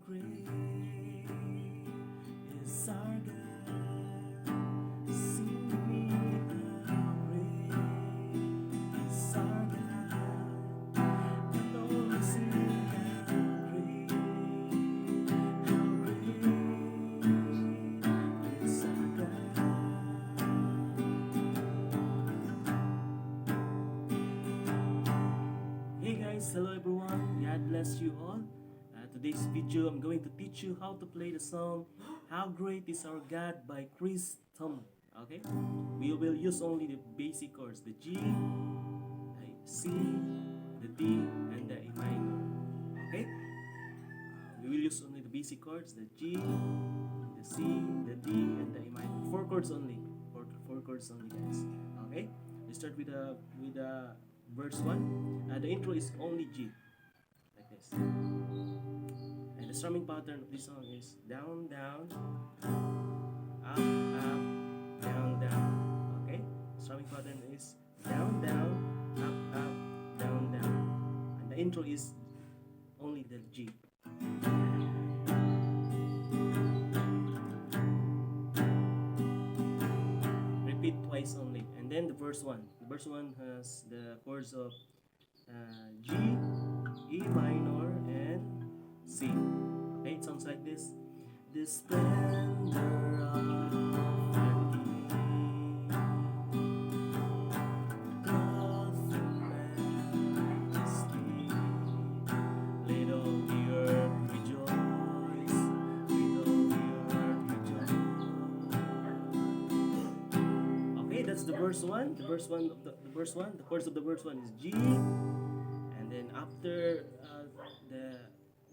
great is our God. Sing with me, how great is our God. And all sing, how great is our God. Hey guys, hello everyone. God bless you all. Today's video, I'm going to teach you how to play the song "How Great Is Our God" by Tomlin. Okay, we will use only the basic chords: the G, the C, the D, and the A minor. Okay, we will use only the basic chords: the G, the C, the D, and the A minor. Four chords only. Four chords only, guys. Okay, we start with the verse one. The intro is only G, like this. And the strumming pattern of this song is down, down, up, up, down, down. Okay? Strumming pattern is down, down, up, up, down, down. And the intro is only the G. Repeat twice only. And then the verse 1. The verse 1 has the chords of G, E minor, and C. Okay, it sounds like this. The splendor of our King doth the majesty. Let all the earth rejoice. Let all the earth rejoice. Okay, that's the verse 1. The verse 1 of the verse 1. The chords of the verse 1 is G. And then after the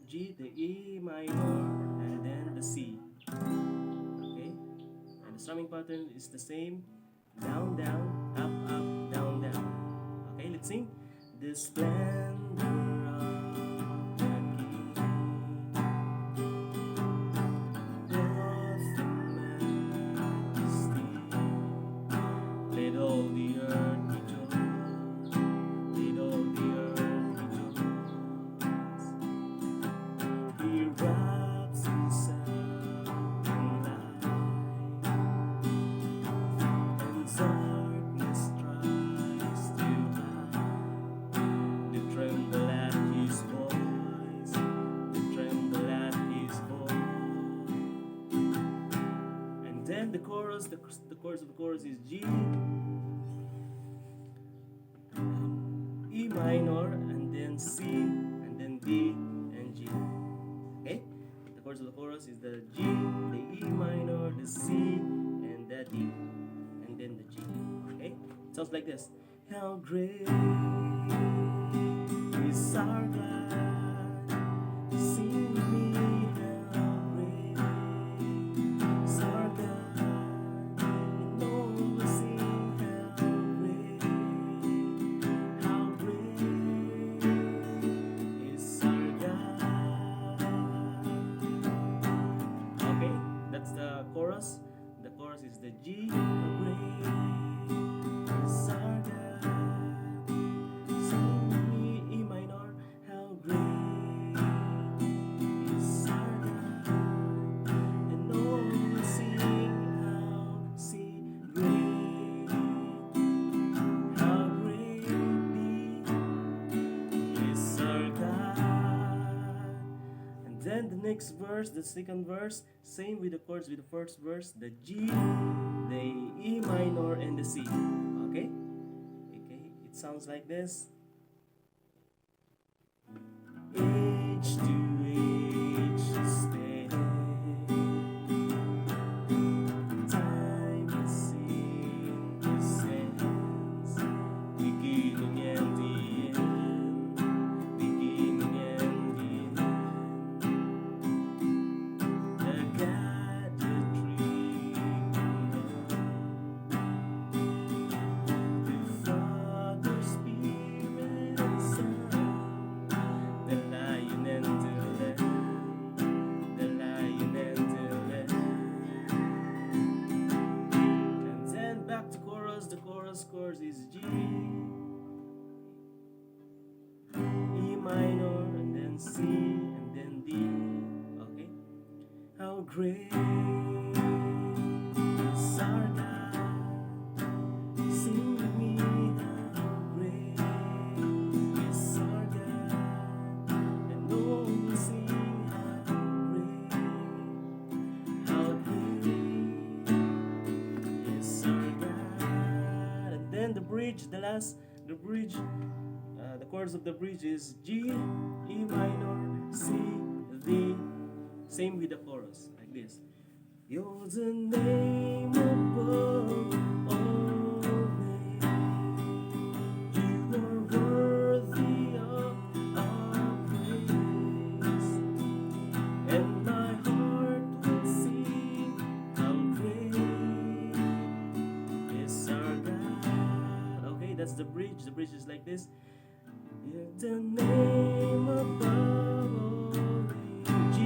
G, the E minor, and then the C. Okay? And the strumming pattern is the same. Down, down, up, up, down, down. Okay, let's sing. The splendor of the King doth the majesty. Let all the earth rejoice. Let all the earth rejoice. He wraps himself in light, and darkness tries to hide. They tremble at his voice. They tremble at his voice. And then the chorus, the chorus of the chorus is G, E minor, and then C, and then D, and G. Okay? The chords of the chorus is the G, the E minor, the C, and the D, and then the G. Okay? It sounds like this. How great is our God. Sing with me, how great is our God. And all will sing, how great is our God. Okay, that's the chorus. The chorus is the G. How great is our God. Sing with me, E minor. How great is our God. And all will sing, how great, how great is our God. And then the next verse, the second verse, same with the chords with the first verse, the G, the E minor, and the C. Okay? Okay, it sounds like this. Age to age stay. Time is in His hands. Beginning and the end. Beginning and the end. The God, the tree, the Father, Spirit, and Son. The lion and the lamb, the lion and the lamb. And then back to chorus. The chorus is G, E minor, and then C, and then D. great is our God. Sing with me, how great is our God. And all will sing, how great is our God. And then the bridge, the bridge, the chords of the bridge is G, E minor, C, D. Same with the chorus, like this. You're the name above all names. You are worthy of our praise. And my heart will sing, how great is our God. Okay, that's the bridge. The bridge is like this. You're the name above all names. G,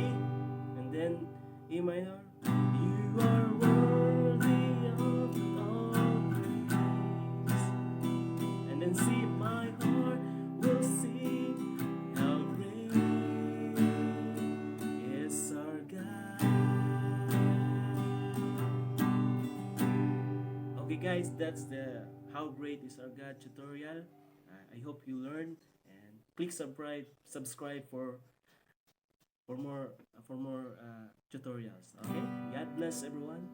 and then E minor. You are worthy of all praise. And then C, my heart will sing, how great is our God. Okay, guys, that's the How Great is Our God tutorial. I hope you learn, and click subscribe for more tutorials. Okay, God bless everyone.